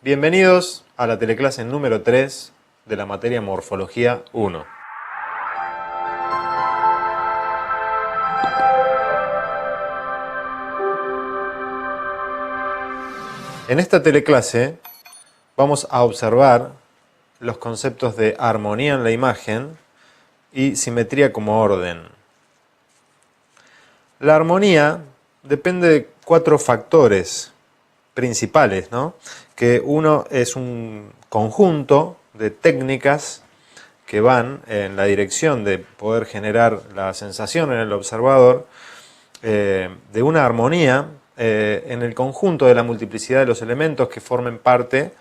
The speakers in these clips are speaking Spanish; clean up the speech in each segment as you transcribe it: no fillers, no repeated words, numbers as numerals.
Bienvenidos a la teleclase número 3 de la materia Morfología 1. En esta teleclase vamos a observar los conceptos de armonía en la imagen y simetría como orden. La armonía depende de 4 factores principales, ¿no? Que uno es un conjunto de técnicas que van en la dirección de poder generar la sensación en el observador de una armonía en el conjunto de la multiplicidad de los elementos que formen parte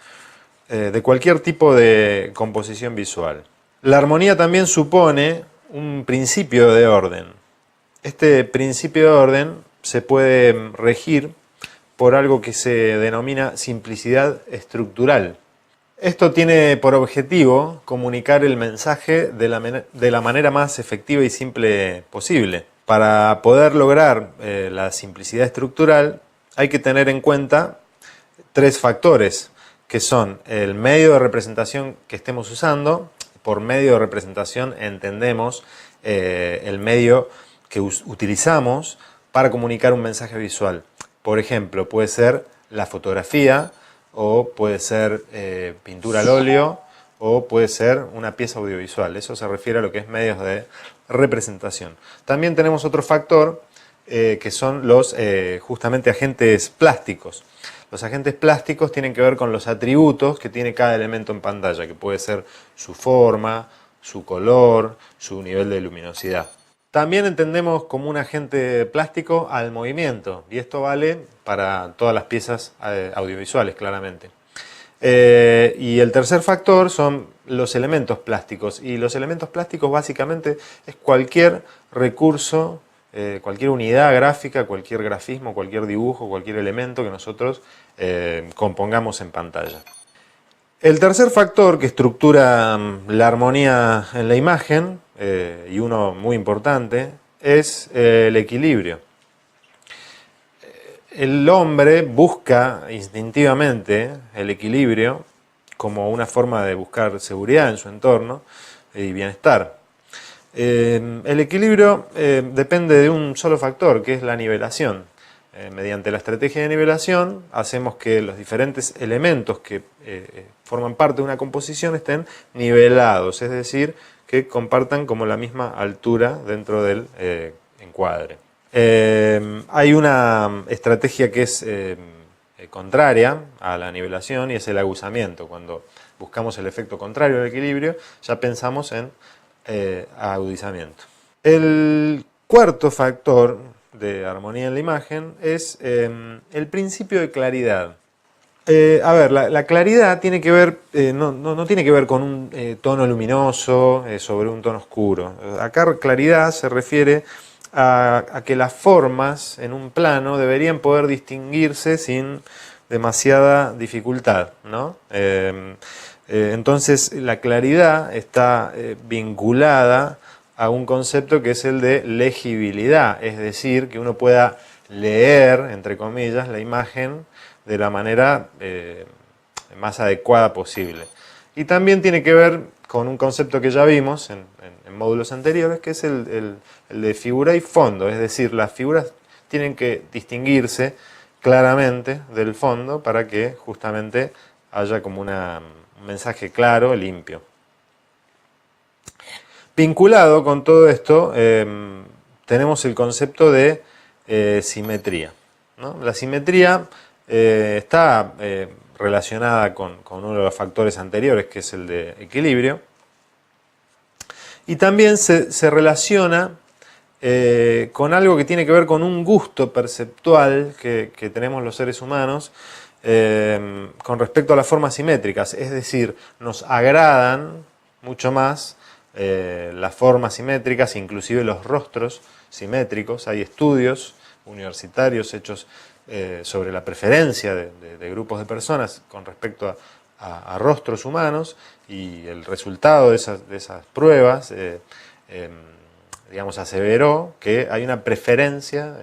de cualquier tipo de composición visual. La armonía también supone un principio de orden. Este principio de orden se puede regir por algo que se denomina simplicidad estructural. Esto tiene por objetivo comunicar el mensaje de la manera más efectiva y simple posible. Para poder lograr la simplicidad estructural hay que tener en cuenta 3 factores, que son el medio de representación que estemos usando. Por medio de representación entendemos el medio que utilizamos para comunicar un mensaje visual. Por ejemplo, puede ser la fotografía, o puede ser pintura al óleo, o puede ser una pieza audiovisual. Eso se refiere a lo que es medios de representación. También tenemos otro factor que son los justamente agentes plásticos. Los agentes plásticos tienen que ver con los atributos que tiene cada elemento en pantalla, que puede ser su forma, su color, su nivel de luminosidad. También entendemos como un agente plástico al movimiento, y esto vale para todas las piezas audiovisuales, claramente. Y el tercer factor son los elementos plásticos, y los elementos plásticos básicamente es cualquier recurso, cualquier unidad gráfica, cualquier grafismo, cualquier dibujo, cualquier elemento que nosotros compongamos en pantalla. El tercer factor que estructura la armonía en la imagen, y uno muy importante, es el equilibrio. El hombre busca instintivamente el equilibrio como una forma de buscar seguridad en su entorno y bienestar. El equilibrio depende de un solo factor, que es la nivelación. Mediante la estrategia de nivelación hacemos que los diferentes elementos que forman parte de una composición estén nivelados, es decir, que compartan como la misma altura dentro del encuadre. Hay una estrategia que es contraria a la nivelación, y es el aguzamiento. Cuando buscamos el efecto contrario del equilibrio, ya pensamos en agudizamiento. El cuarto factor de armonía en la imagen es el principio de claridad. La claridad tiene que ver, no tiene que ver con un tono luminoso sobre un tono oscuro. Acá claridad se refiere a que las formas en un plano deberían poder distinguirse sin demasiada dificultad, ¿no? Entonces la claridad está vinculada a un concepto que es el de legibilidad, es decir, que uno pueda leer, entre comillas, la imagen de la manera más adecuada posible. Y también tiene que ver con un concepto que ya vimos en módulos anteriores, que es el de figura y fondo, es decir, las figuras tienen que distinguirse claramente del fondo para que justamente haya como un mensaje claro, limpio. Vinculado con todo esto, tenemos el concepto de simetría, ¿no? La simetría está relacionada con uno de los factores anteriores, que es el de equilibrio, y también se relaciona con algo que tiene que ver con un gusto perceptual que tenemos los seres humanos con respecto a las formas simétricas, es decir, nos agradan mucho más las formas simétricas, inclusive los rostros simétricos. Hay estudios universitarios hechos sobre la preferencia de grupos de personas con respecto a rostros humanos, y el resultado de esas pruebas digamos, aseveró que hay una preferencia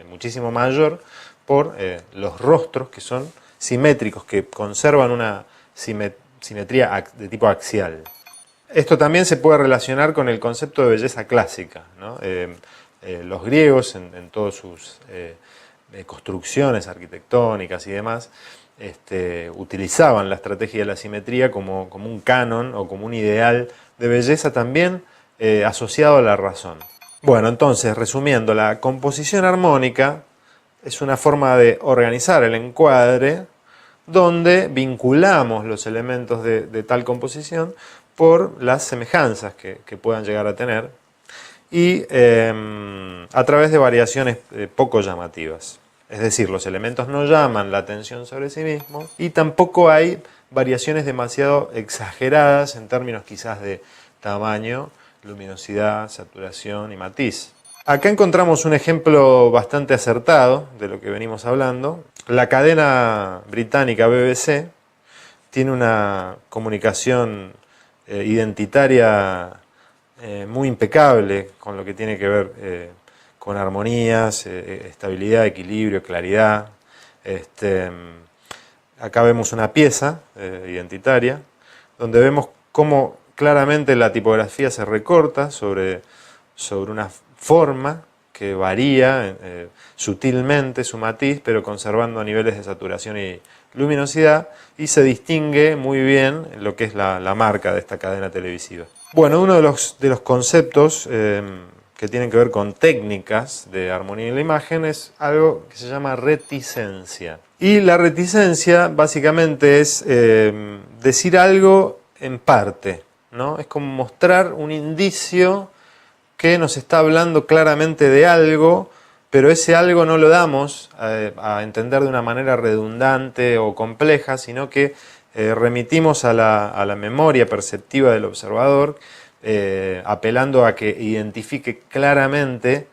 muchísimo mayor por los rostros que son simétricos que conservan una simetría de tipo axial. Esto también se puede relacionar con el concepto de belleza clásica, ¿no? Los griegos, en todas sus construcciones arquitectónicas y demás, utilizaban la estrategia de la simetría como un canon o como un ideal de belleza también asociado a la razón. Bueno, entonces, resumiendo, la composición armónica es una forma de organizar el encuadre donde vinculamos los elementos de tal composición por las semejanzas que puedan llegar a tener y a través de variaciones poco llamativas. Es decir, los elementos no llaman la atención sobre sí mismos y tampoco hay variaciones demasiado exageradas en términos quizás de tamaño, luminosidad, saturación y matiz. Acá encontramos un ejemplo bastante acertado de lo que venimos hablando. La cadena británica BBC tiene una comunicación identitaria muy impecable con lo que tiene que ver con armonías, estabilidad, equilibrio, claridad. Acá vemos una pieza identitaria donde vemos cómo claramente la tipografía se recorta sobre una forma que varía sutilmente su matiz, pero conservando niveles de saturación y luminosidad, y se distingue muy bien lo que es la marca de esta cadena televisiva. Bueno, uno de los conceptos que tienen que ver con técnicas de armonía en la imagen es algo que se llama reticencia. Y la reticencia básicamente es decir algo en parte, ¿no? Es como mostrar un indicio que nos está hablando claramente de algo, pero ese algo no lo damos a entender de una manera redundante o compleja, sino que remitimos a la memoria perceptiva del observador, apelando a que identifique claramente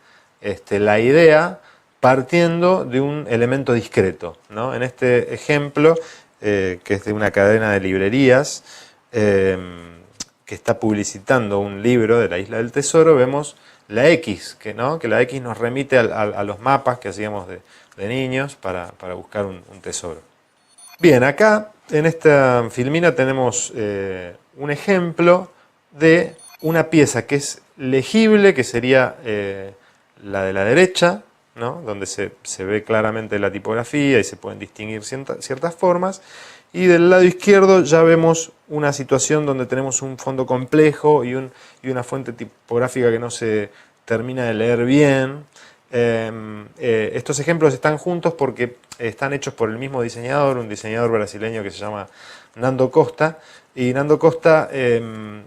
la idea partiendo de un elemento discreto, ¿no? En este ejemplo, que es de una cadena de librerías, que está publicitando un libro de la Isla del Tesoro, vemos la X, que la X nos remite a los mapas que hacíamos de niños para buscar un tesoro. Bien, acá en esta filmina tenemos un ejemplo de una pieza que es legible, que sería la de la derecha, ¿no? Donde se ve claramente la tipografía y se pueden distinguir ciertas formas. Y del lado izquierdo ya vemos una situación donde tenemos un fondo complejo y una fuente tipográfica que no se termina de leer bien. Estos ejemplos están juntos porque están hechos por el mismo diseñador, un diseñador brasileño que se llama Nando Costa. Y Nando Costa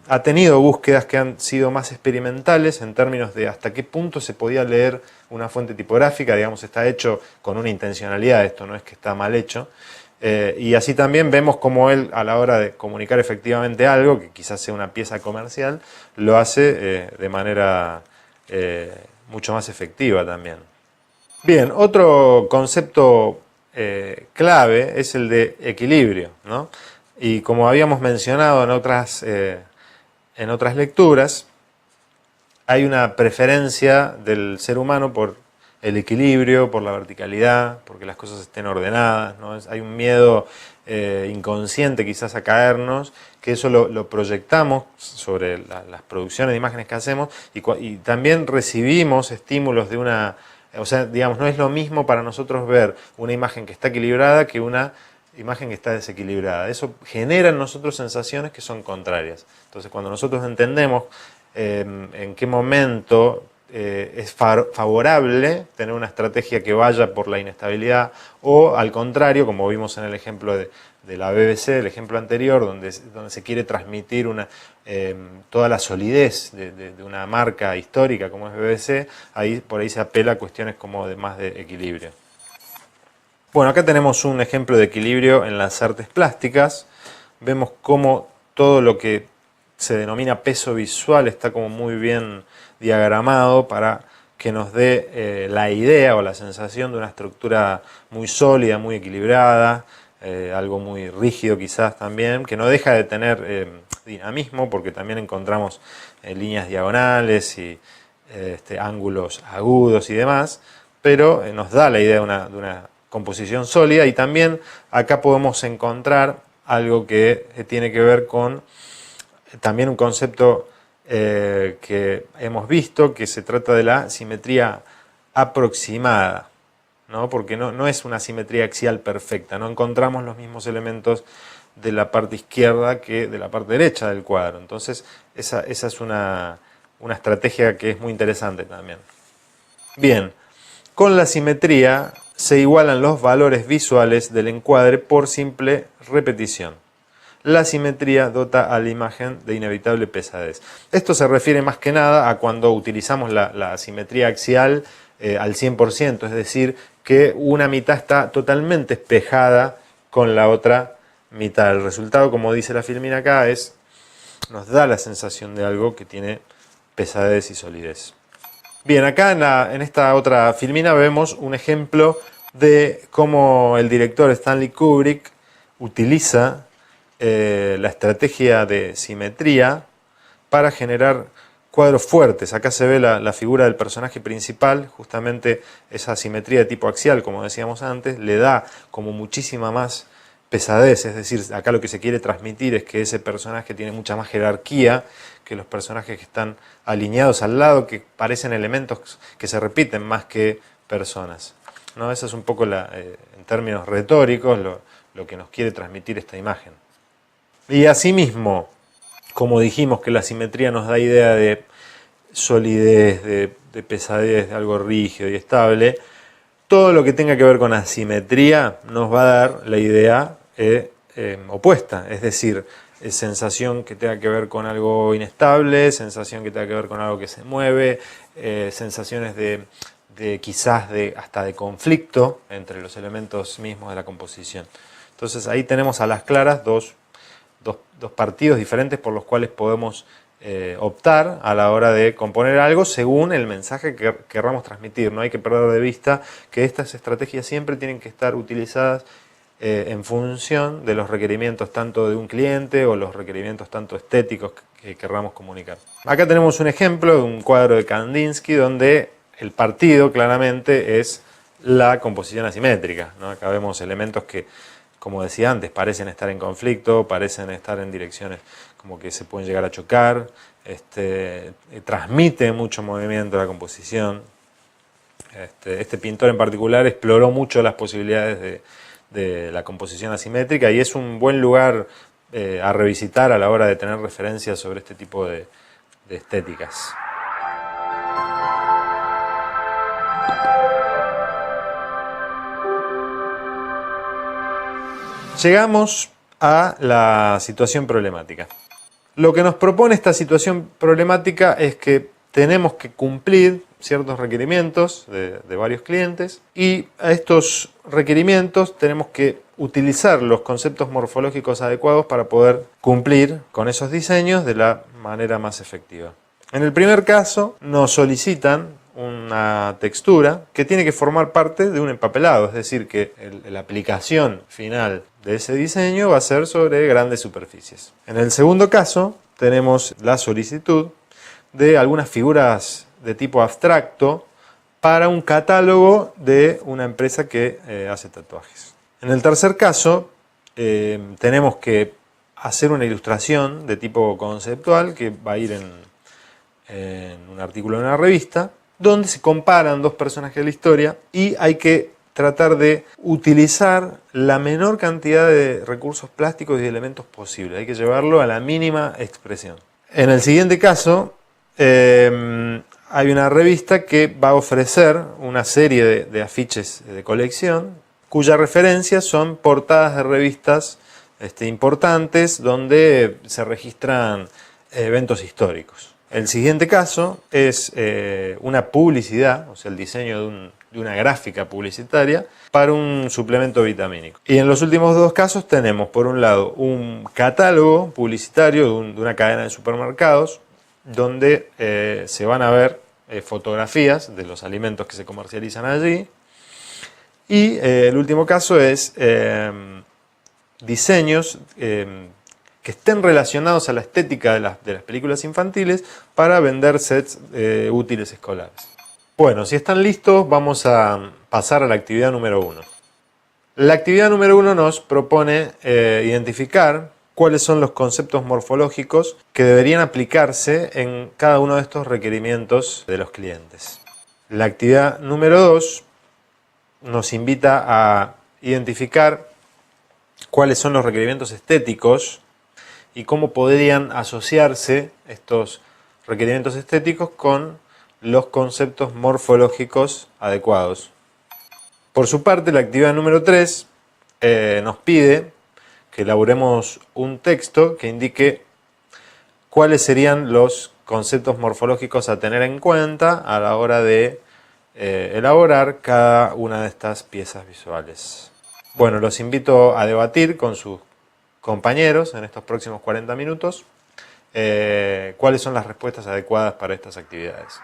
ha tenido búsquedas que han sido más experimentales en términos de hasta qué punto se podía leer una fuente tipográfica. Digamos, está hecho con una intencionalidad, esto no es que está mal hecho. Y así también vemos cómo él, a la hora de comunicar efectivamente algo, que quizás sea una pieza comercial, lo hace de manera mucho más efectiva también. Bien, otro concepto clave es el de equilibrio, ¿no? Y como habíamos mencionado en otras lecturas, hay una preferencia del ser humano por el equilibrio, por la verticalidad, porque las cosas estén ordenadas, ¿no? Hay un miedo inconsciente quizás a caernos, que eso lo proyectamos sobre las producciones de imágenes que hacemos y también recibimos estímulos de una... O sea, digamos, no es lo mismo para nosotros ver una imagen que está equilibrada que una imagen que está desequilibrada. Eso genera en nosotros sensaciones que son contrarias. Entonces, cuando nosotros entendemos en qué momento es favorable tener una estrategia que vaya por la inestabilidad o al contrario, como vimos en el ejemplo de la BBC, el ejemplo anterior, donde se quiere transmitir toda la solidez de una marca histórica como es BBC, por ahí se apela a cuestiones como más de equilibrio. Bueno, acá tenemos un ejemplo de equilibrio en las artes plásticas. Vemos cómo todo lo que se denomina peso visual está como muy bien diagramado para que nos dé la idea o la sensación de una estructura muy sólida, muy equilibrada, algo muy rígido quizás también, que no deja de tener dinamismo porque también encontramos líneas diagonales y ángulos agudos y demás, pero nos da la idea de una composición sólida, y también acá podemos encontrar algo que tiene que ver con también un concepto que hemos visto, que se trata de la simetría aproximada, ¿no? Porque no es una simetría axial perfecta, no encontramos los mismos elementos de la parte izquierda que de la parte derecha del cuadro. Entonces esa es una estrategia que es muy interesante también. Bien, con la simetría se igualan los valores visuales del encuadre por simple repetición. La simetría dota a la imagen de inevitable pesadez. Esto se refiere más que nada a cuando utilizamos la simetría axial al 100%, es decir, que una mitad está totalmente espejada con la otra mitad. El resultado, como dice la filmina acá, nos da la sensación de algo que tiene pesadez y solidez. Bien, acá en esta otra filmina vemos un ejemplo de cómo el director Stanley Kubrick utiliza la estrategia de simetría para generar cuadros fuertes. Acá se ve la figura del personaje principal, justamente esa simetría de tipo axial, como decíamos antes, le da como muchísima más pesadez, es decir, acá lo que se quiere transmitir es que ese personaje tiene mucha más jerarquía que los personajes que están alineados al lado, que parecen elementos que se repiten más que personas, ¿no? Eso es un poco, en términos retóricos, lo que nos quiere transmitir esta imagen. Y asimismo, como dijimos que la simetría nos da idea de solidez, de pesadez, de algo rígido y estable, todo lo que tenga que ver con asimetría nos va a dar la idea opuesta, es decir, sensación que tenga que ver con algo inestable, sensación que tenga que ver con algo que se mueve, sensaciones quizás hasta de conflicto entre los elementos mismos de la composición. Entonces ahí tenemos a las claras dos partidos diferentes por los cuales podemos optar a la hora de componer algo según el mensaje que querramos transmitir. No hay que perder de vista que estas estrategias siempre tienen que estar utilizadas en función de los requerimientos tanto de un cliente o los requerimientos tanto estéticos que querramos comunicar. Acá tenemos un ejemplo de un cuadro de Kandinsky donde el partido claramente es la composición asimétrica, ¿no? Acá vemos elementos que, como decía antes, parecen estar en conflicto, parecen estar en direcciones como que se pueden llegar a chocar, transmite mucho movimiento la composición. Este pintor en particular exploró mucho las posibilidades de la composición asimétrica y es un buen lugar a revisitar a la hora de tener referencias sobre este tipo de estéticas. Llegamos a la situación problemática. Lo que nos propone esta situación problemática es que tenemos que cumplir ciertos requerimientos de varios clientes y a estos requerimientos tenemos que utilizar los conceptos morfológicos adecuados para poder cumplir con esos diseños de la manera más efectiva. En el primer caso nos solicitan una textura que tiene que formar parte de un empapelado, es decir, que la aplicación final de ese diseño va a ser sobre grandes superficies. En el segundo caso tenemos la solicitud de algunas figuras de tipo abstracto para un catálogo de una empresa que hace tatuajes. En el tercer caso tenemos que hacer una ilustración de tipo conceptual que va a ir en un artículo de una revista, donde se comparan dos personajes de la historia y hay que tratar de utilizar la menor cantidad de recursos plásticos y de elementos posibles. Hay que llevarlo a la mínima expresión. En el siguiente caso, hay una revista que va a ofrecer una serie de afiches de colección cuya referencia son portadas de revistas importantes donde se registran eventos históricos. El siguiente caso es una publicidad, o sea, el diseño de una gráfica publicitaria para un suplemento vitamínico. Y en los últimos dos casos tenemos, por un lado, un catálogo publicitario de una cadena de supermercados donde se van a ver fotografías de los alimentos que se comercializan allí. Y el último caso es diseños que estén relacionados a la estética de las películas infantiles para vender sets útiles escolares. Bueno, si están listos, vamos a pasar a la actividad número 1. La actividad número 1 nos propone identificar cuáles son los conceptos morfológicos que deberían aplicarse en cada uno de estos requerimientos de los clientes. La actividad número 2 nos invita a identificar cuáles son los requerimientos estéticos y cómo podrían asociarse estos requerimientos estéticos con los conceptos morfológicos adecuados. Por su parte, la actividad número 3 nos pide que elaboremos un texto que indique cuáles serían los conceptos morfológicos a tener en cuenta a la hora de elaborar cada una de estas piezas visuales. Bueno, los invito a debatir con sus compañeros en estos próximos 40 minutos cuáles son las respuestas adecuadas para estas actividades.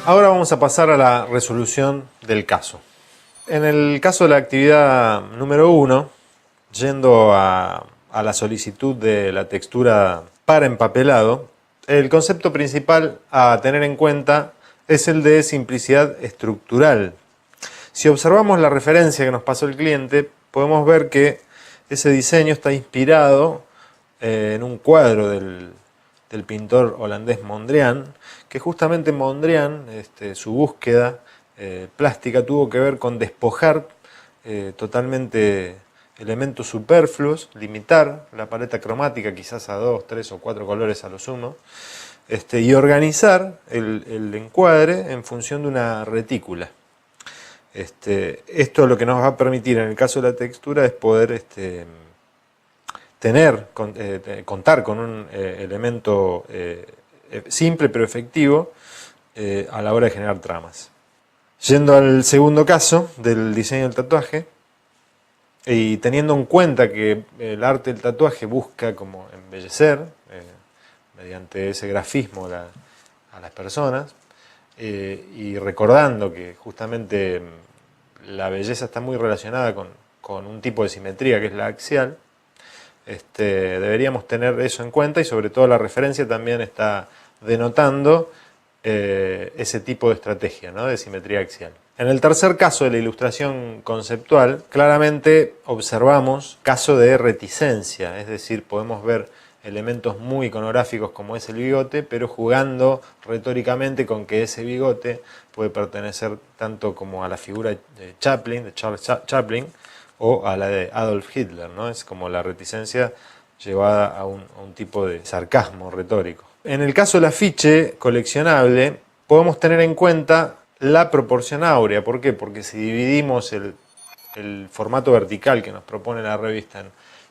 Ahora vamos a pasar a la resolución del caso. En el caso de la actividad número 1, yendo a la solicitud de la textura para empapelado, el concepto principal a tener en cuenta es el de simplicidad estructural. Si observamos la referencia que nos pasó el cliente, podemos ver que ese diseño está inspirado en un cuadro del pintor holandés Mondrian, que justamente Mondrian, su búsqueda plástica tuvo que ver con despojar totalmente elementos superfluos, limitar la paleta cromática quizás a 2, 3 o 4 colores a lo sumo, y organizar el encuadre en función de una retícula. Esto lo que nos va a permitir en el caso de la textura es poder contar con un elemento simple pero efectivo a la hora de generar tramas. Yendo al segundo caso del diseño del tatuaje, y teniendo en cuenta que el arte del tatuaje busca como embellecer mediante ese grafismo a las personas, y recordando que justamente la belleza está muy relacionada con un tipo de simetría que es la axial, deberíamos tener eso en cuenta, y sobre todo la referencia también está denotando ese tipo de estrategia, ¿no?, de simetría axial. En el tercer caso de la ilustración conceptual, claramente observamos caso de reticencia, es decir, podemos ver elementos muy iconográficos como es el bigote, pero jugando retóricamente con que ese bigote puede pertenecer tanto como a la figura de Chaplin, de Charles Chaplin, o a la de Adolf Hitler, ¿no? Es como la reticencia llevada a un tipo de sarcasmo retórico. En el caso del afiche coleccionable, podemos tener en cuenta la proporción áurea. ¿Por qué? Porque si dividimos el formato vertical que nos propone la revista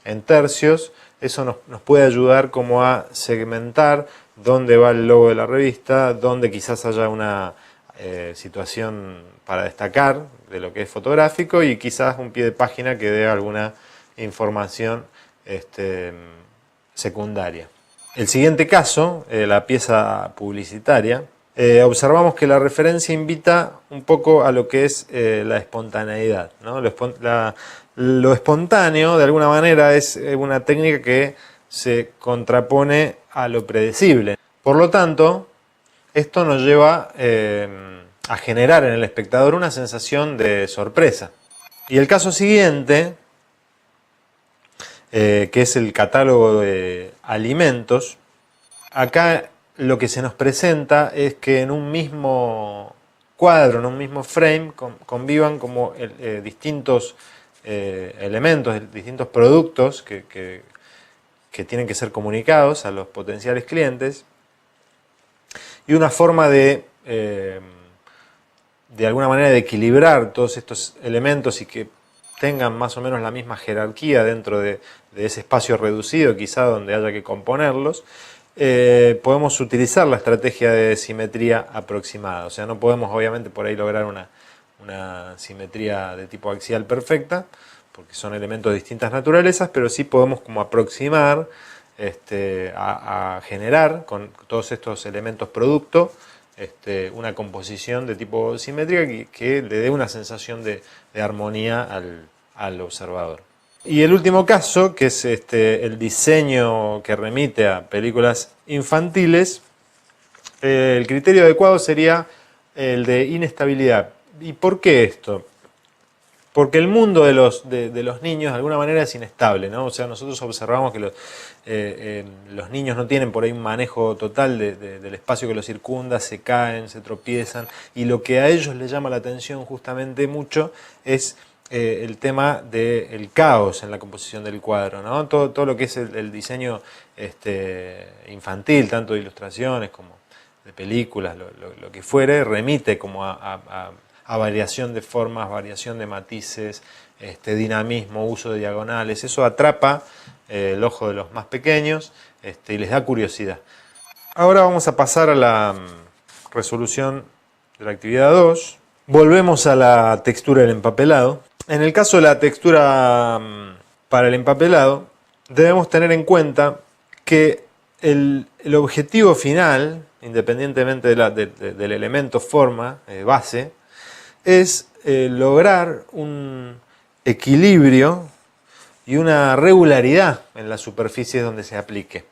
en tercios, eso nos puede ayudar como a segmentar dónde va el logo de la revista, dónde quizás haya una situación para destacar de lo que es fotográfico, y quizás un pie de página que dé alguna información secundaria. El siguiente caso, la pieza publicitaria, observamos que la referencia invita un poco a lo que es la espontaneidad, ¿no? Lo espontáneo, de alguna manera, es una técnica que se contrapone a lo predecible. Por lo tanto, esto nos lleva a generar en el espectador una sensación de sorpresa. Y el caso siguiente, que es el catálogo de alimentos, acá lo que se nos presenta es que en un mismo cuadro, en un mismo frame, convivan como distintos elementos, distintos productos que tienen que ser comunicados a los potenciales clientes, y una forma de alguna manera de equilibrar todos estos elementos y que tengan más o menos la misma jerarquía dentro de ese espacio reducido, quizá donde haya que componerlos. Podemos utilizar la estrategia de simetría aproximada. O sea, no podemos obviamente por ahí lograr una simetría de tipo axial perfecta, porque son elementos de distintas naturalezas, pero sí podemos como aproximar a generar con todos estos elementos producto una composición de tipo simétrica que le dé una sensación de armonía al observador. Y el último caso, que es el diseño que remite a películas infantiles, el criterio adecuado sería el de inestabilidad. ¿Y por qué esto? Porque el mundo de los niños de alguna manera es inestable, ¿no? O sea, nosotros observamos que los niños no tienen por ahí un manejo total del espacio que los circunda, se caen, se tropiezan, y lo que a ellos les llama la atención justamente mucho es el tema del caos en la composición del cuadro, ¿no? Todo lo que es el diseño infantil, tanto de ilustraciones como de películas, lo que fuere, remite como a variación de formas, variación de matices, dinamismo, uso de diagonales. Eso atrapa el ojo de los más pequeños y les da curiosidad. Ahora vamos a pasar a la resolución de la actividad 2. Volvemos a la textura del empapelado. En el caso de la textura para el empapelado, debemos tener en cuenta que el objetivo final, independientemente del elemento forma, base, es lograr un equilibrio y una regularidad en las superficies donde se aplique.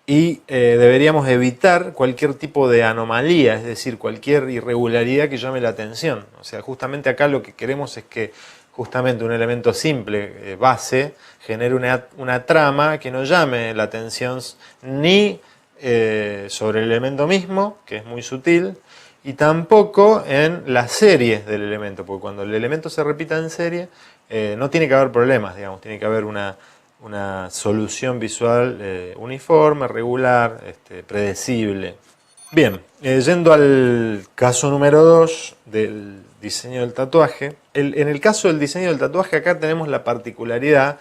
Y deberíamos evitar cualquier tipo de anomalía, es decir, cualquier irregularidad que llame la atención. O sea, justamente acá lo que queremos es que justamente un elemento simple, base, genere una trama que no llame la atención ni sobre el elemento mismo, que es muy sutil, y tampoco en las series del elemento, porque cuando el elemento se repita en serie, no tiene que haber problemas, digamos, tiene que haber una solución visual uniforme, regular, predecible. Bien, yendo al caso número 2 del diseño del tatuaje. En el caso del diseño del tatuaje acá tenemos la particularidad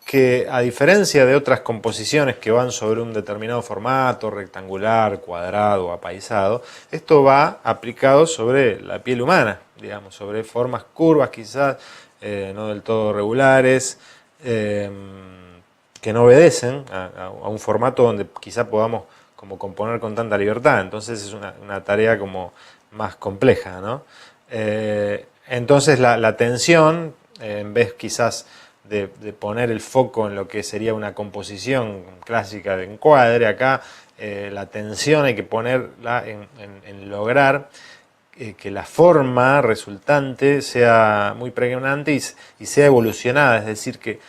que, a diferencia de otras composiciones que van sobre un determinado formato, rectangular, cuadrado, apaisado, esto va aplicado sobre la piel humana, digamos, sobre formas curvas quizás, no del todo regulares, que no obedecen a un formato donde quizá podamos como componer con tanta libertad. Entonces es una tarea como más compleja, ¿no? Entonces la atención, en vez quizás de poner el foco en lo que sería una composición clásica de encuadre, acá la atención hay que ponerla en lograr que la forma resultante sea muy pregnante y sea evolucionada, es decir, que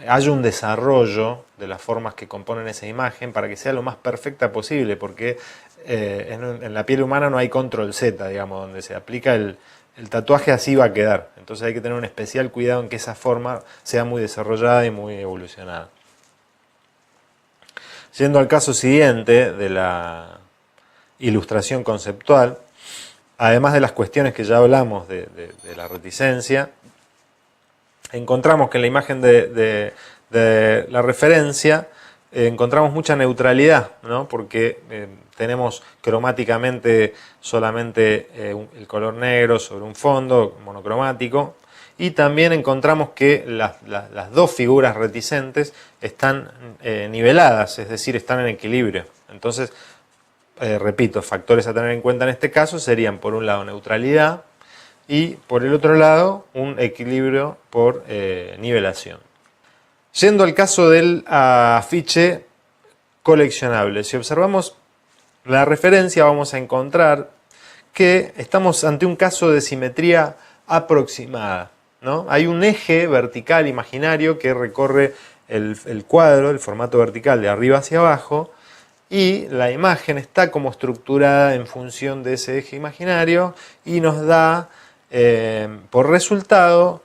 haya un desarrollo de las formas que componen esa imagen para que sea lo más perfecta posible, porque en la piel humana no hay control Z, digamos, donde se aplica el tatuaje, así va a quedar. Entonces hay que tener un especial cuidado en que esa forma sea muy desarrollada y muy evolucionada. Yendo al caso siguiente de la ilustración conceptual, además de las cuestiones que ya hablamos de la reticencia, encontramos que en la imagen de la referencia encontramos mucha neutralidad, ¿no? Porque tenemos cromáticamente solamente el color negro sobre un fondo monocromático, y también encontramos que las dos figuras reticentes están niveladas, es decir, están en equilibrio. Entonces, repito, factores a tener en cuenta en este caso serían, por un lado, neutralidad, y por el otro lado un equilibrio por nivelación. Yendo al caso del afiche coleccionable, si observamos la referencia vamos a encontrar que estamos ante un caso de simetría aproximada, ¿no? Hay un eje vertical imaginario que recorre el cuadro, el formato vertical de arriba hacia abajo, y la imagen está como estructurada en función de ese eje imaginario y nos da por resultado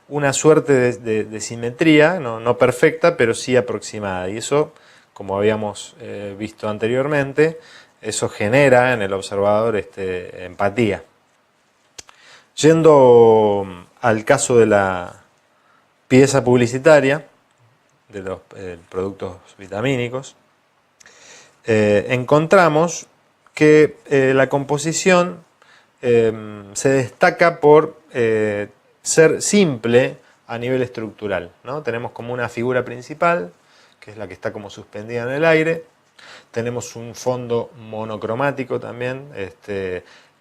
una suerte de simetría, no perfecta, pero sí aproximada. Y eso, como habíamos visto anteriormente, eso genera en el observador empatía. Yendo al caso de la pieza publicitaria, de los productos vitamínicos, encontramos que la composición se destaca por ser simple a nivel estructural, ¿no? Tenemos como una figura principal, que es la que está como suspendida en el aire. Tenemos un fondo monocromático también,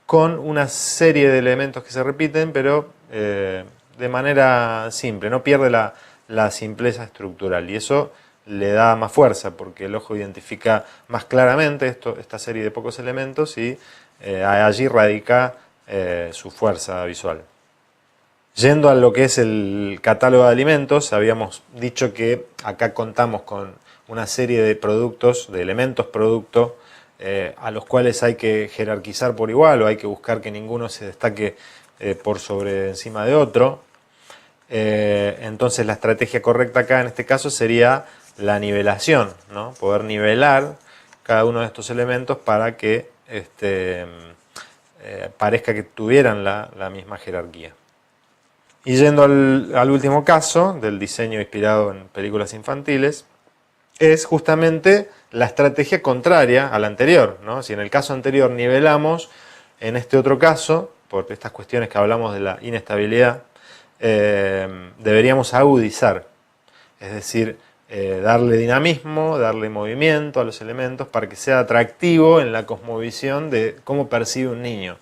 con una serie de elementos que se repiten, pero de manera simple, no pierde la simpleza estructural, y eso le da más fuerza porque el ojo identifica más claramente esta serie de pocos elementos y allí radica su fuerza visual. Yendo a lo que es el catálogo de alimentos, habíamos dicho que acá contamos con una serie de productos, de elementos producto, a los cuales hay que jerarquizar por igual o hay que buscar que ninguno se destaque por sobre encima de otro. Entonces la estrategia correcta acá en este caso sería la nivelación, ¿no? Poder nivelar cada uno de estos elementos para que parezca que tuvieran la misma jerarquía. Y yendo al último caso del diseño inspirado en películas infantiles, es justamente la estrategia contraria a la anterior, ¿no? Si en el caso anterior nivelamos, en este otro caso, por estas cuestiones que hablamos de la inestabilidad, deberíamos agudizar, es decir, darle dinamismo, darle movimiento a los elementos para que sea atractivo en la cosmovisión de cómo percibe un niño.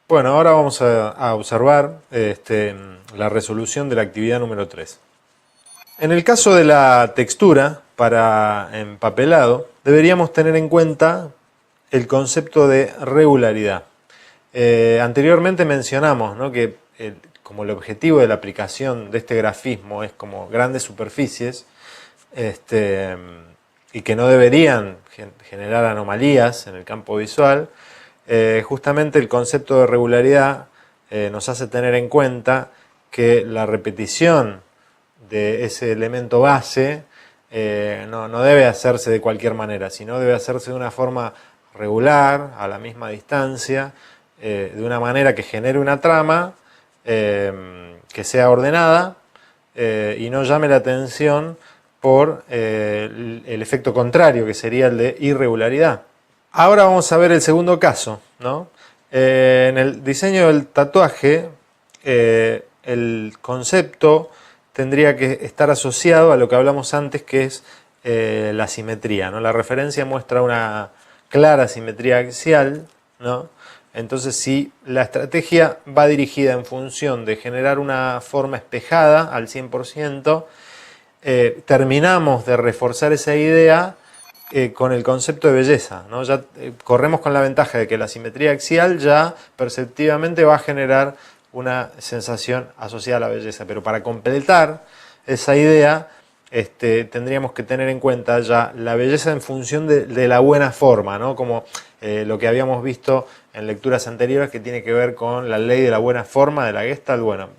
Bueno, ahora vamos a observar la resolución de la actividad número 3. En el caso de la textura para empapelado, deberíamos tener en cuenta el concepto de regularidad. Anteriormente mencionamos, ¿no?, que como el objetivo de la aplicación de este grafismo es como grandes superficies y que no deberían generar anomalías en el campo visual, justamente el concepto de regularidad nos hace tener en cuenta que la repetición de ese elemento base no debe hacerse de cualquier manera, sino debe hacerse de una forma regular, a la misma distancia, de una manera que genere una trama que sea ordenada y no llame la atención por el efecto contrario, que sería el de irregularidad. Ahora vamos a ver el segundo caso, ¿no? En el diseño del tatuaje, el concepto tendría que estar asociado a lo que hablamos antes, que es la simetría, ¿no? La referencia muestra una clara simetría axial, ¿no? Entonces, si la estrategia va dirigida en función de generar una forma espejada al 100%, terminamos de reforzar esa idea con el concepto de belleza, ¿no? Ya corremos con la ventaja de que la simetría axial ya perceptivamente va a generar una sensación asociada a la belleza, pero para completar esa idea tendríamos que tener en cuenta ya la belleza en función de la buena forma, ¿no? Como lo que habíamos visto en lecturas anteriores, que tiene que ver con la ley de la buena forma de la Gestalt. Bueno,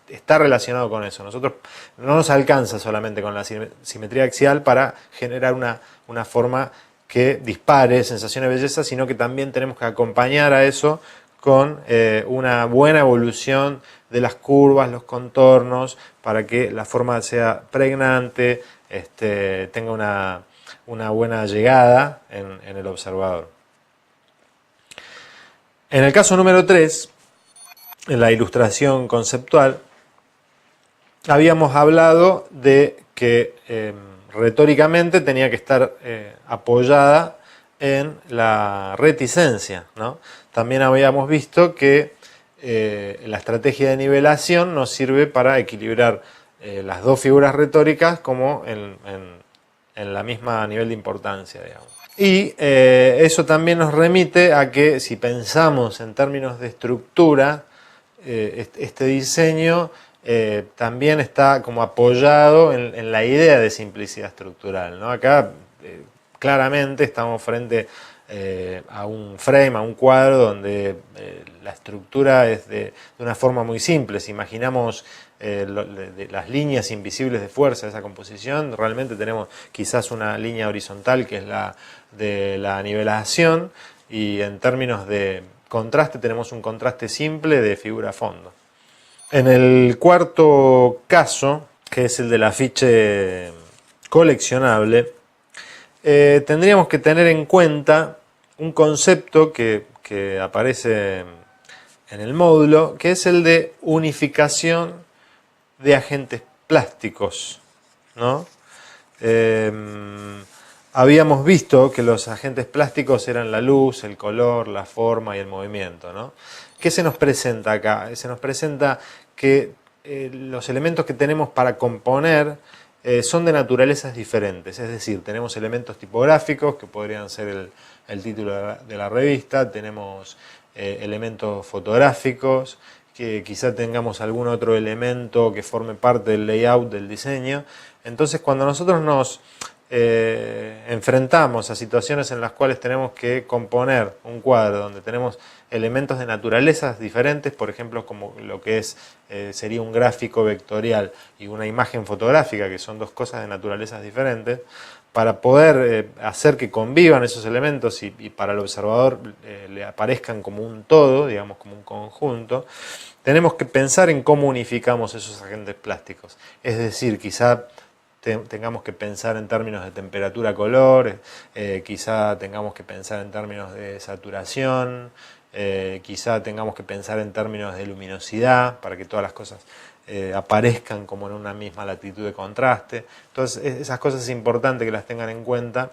está relacionado con eso. Nosotros no nos alcanza solamente con la simetría axial para generar una forma que dispare sensación de belleza, sino que también tenemos que acompañar a eso con una buena evolución de las curvas, los contornos, para que la forma sea pregnante, tenga una buena llegada en el observador. En el caso número 3, en la ilustración conceptual, habíamos hablado de que retóricamente tenía que estar apoyada en la reticencia, ¿no? También habíamos visto que la estrategia de nivelación nos sirve para equilibrar las dos figuras retóricas como en la misma nivel de importancia, digamos. Y eso también nos remite a que si pensamos en términos de estructura, este diseño también está como apoyado en la idea de simplicidad estructural, ¿no? Acá claramente estamos frente a un frame, a un cuadro donde la estructura es de una forma muy simple. Si imaginamos las líneas invisibles de fuerza de esa composición, realmente tenemos quizás una línea horizontal que es la de la nivelación, y en términos de contraste tenemos un contraste simple de figura-fondo. En el cuarto caso, que es el del afiche coleccionable, tendríamos que tener en cuenta un concepto que aparece en el módulo, que es el de unificación de agentes plásticos, ¿no? Habíamos visto que los agentes plásticos eran la luz, el color, la forma y el movimiento, ¿no? ¿Qué se nos presenta acá? Se nos presenta que los elementos que tenemos para componer son de naturalezas diferentes, es decir, tenemos elementos tipográficos que podrían ser el título de la revista, tenemos elementos fotográficos, que quizá tengamos algún otro elemento que forme parte del layout del diseño. Entonces, cuando nosotros nos enfrentamos a situaciones en las cuales tenemos que componer un cuadro donde tenemos elementos de naturalezas diferentes, por ejemplo, como lo que sería un gráfico vectorial y una imagen fotográfica, que son dos cosas de naturalezas diferentes, para poder hacer que convivan esos elementos y para el observador le aparezcan como un todo, digamos como un conjunto, tenemos que pensar en cómo unificamos esos agentes plásticos. Es decir, quizá tengamos que pensar en términos de temperatura-color, quizá tengamos que pensar en términos de saturación, quizá tengamos que pensar en términos de luminosidad para que todas las cosas aparezcan como en una misma latitud de contraste. Entonces esas cosas es importante que las tengan en cuenta,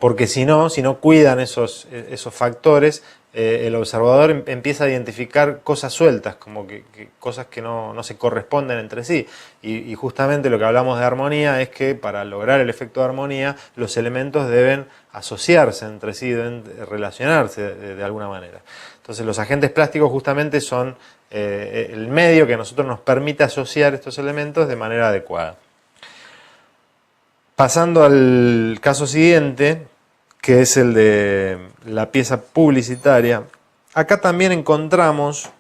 porque si no cuidan esos factores, el observador empieza a identificar cosas sueltas, como que cosas que no se corresponden entre sí. Y justamente lo que hablamos de armonía es que para lograr el efecto de armonía, los elementos deben asociarse entre sí, deben relacionarse de alguna manera. Entonces los agentes plásticos justamente son el medio que a nosotros nos permite asociar estos elementos de manera adecuada. Pasando al caso siguiente, que es el de la pieza publicitaria, acá también encontramos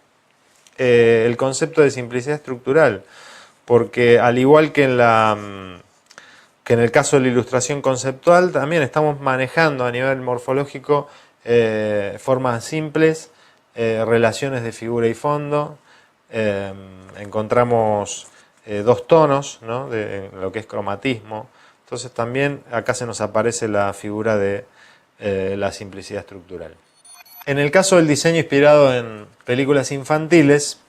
el concepto de simplicidad estructural, porque al igual que en el caso de la ilustración conceptual, también estamos manejando a nivel morfológico formas simples, relaciones de figura y fondo. Encontramos dos tonos, ¿no?, de lo que es cromatismo. Entonces también acá se nos aparece la figura de la simplicidad estructural. En el caso del diseño inspirado en películas infantiles,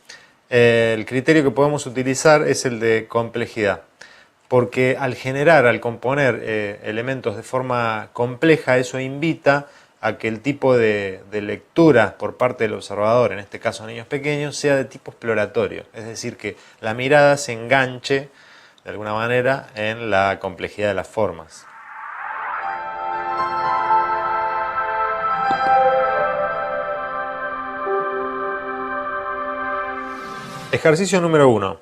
el criterio que podemos utilizar es el de complejidad, porque al componer elementos de forma compleja, eso invita a que el tipo de lectura por parte del observador, en este caso niños pequeños, sea de tipo exploratorio, es decir, que la mirada se enganche de alguna manera en la complejidad de las formas. Ejercicio número 1.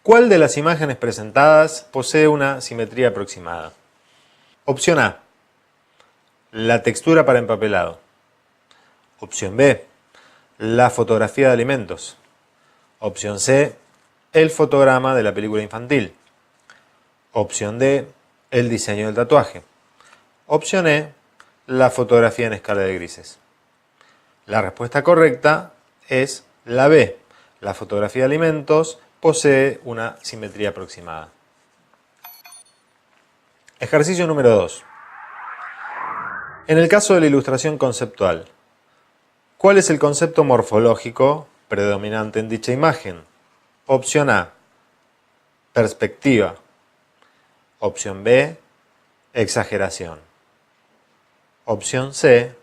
¿Cuál de las imágenes presentadas posee una simetría aproximada? Opción A, la textura para empapelado. Opción B, la fotografía de alimentos. Opción C, el fotograma de la película infantil. Opción D, el diseño del tatuaje. Opción E, la fotografía en escala de grises. La respuesta correcta es la B. La fotografía de alimentos posee una simetría aproximada. Ejercicio número 2. En el caso de la ilustración conceptual, ¿cuál es el concepto morfológico predominante en dicha imagen? Opción A, perspectiva. Opción B, exageración. Opción C,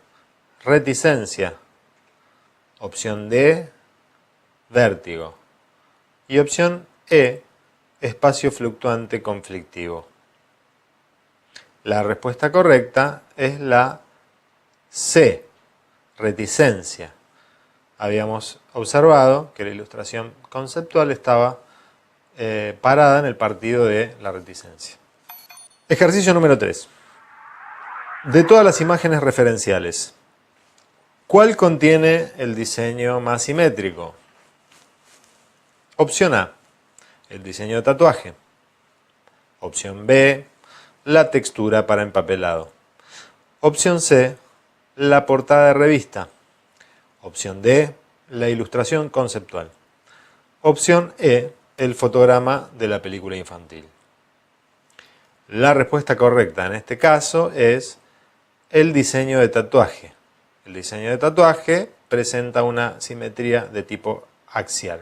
reticencia. Opción D, vértigo. Y opción E, espacio fluctuante conflictivo. La respuesta correcta es la C, reticencia. Habíamos observado que la ilustración conceptual estaba parada en el partido de la reticencia. Ejercicio número 3. De todas las imágenes referenciales, ¿cuál contiene el diseño más simétrico? Opción A, el diseño de tatuaje. Opción B, la textura para empapelado. Opción C, la portada de revista. Opción D, la ilustración conceptual. Opción E, el fotograma de la película infantil. La respuesta correcta en este caso es el diseño de tatuaje. El diseño de tatuaje presenta una simetría de tipo axial.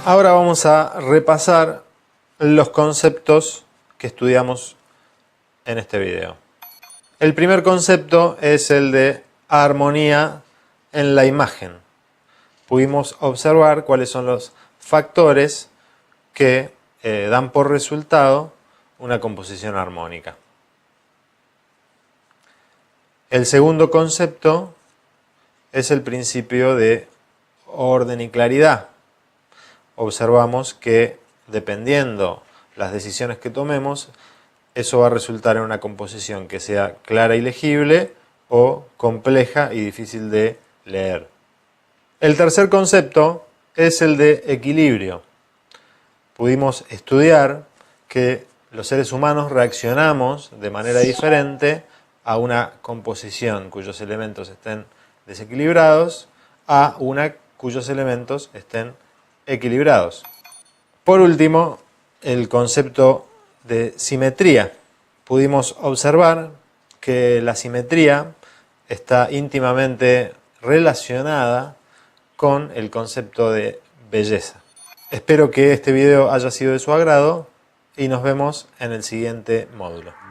Ahora vamos a repasar los conceptos que estudiamos en este video. El primer concepto es el de armonía en la imagen. Pudimos observar cuáles son los factores que dan por resultado una composición armónica. El segundo concepto es el principio de orden y claridad. Observamos que dependiendo las decisiones que tomemos, eso va a resultar en una composición que sea clara y legible o compleja y difícil de leer. El tercer concepto es el de equilibrio. Pudimos estudiar que los seres humanos reaccionamos de manera diferente a una composición cuyos elementos estén desequilibrados a una cuyos elementos estén equilibrados. Por último, el concepto de simetría. Pudimos observar que la simetría está íntimamente relacionada con el concepto de belleza. Espero que este video haya sido de su agrado y nos vemos en el siguiente módulo.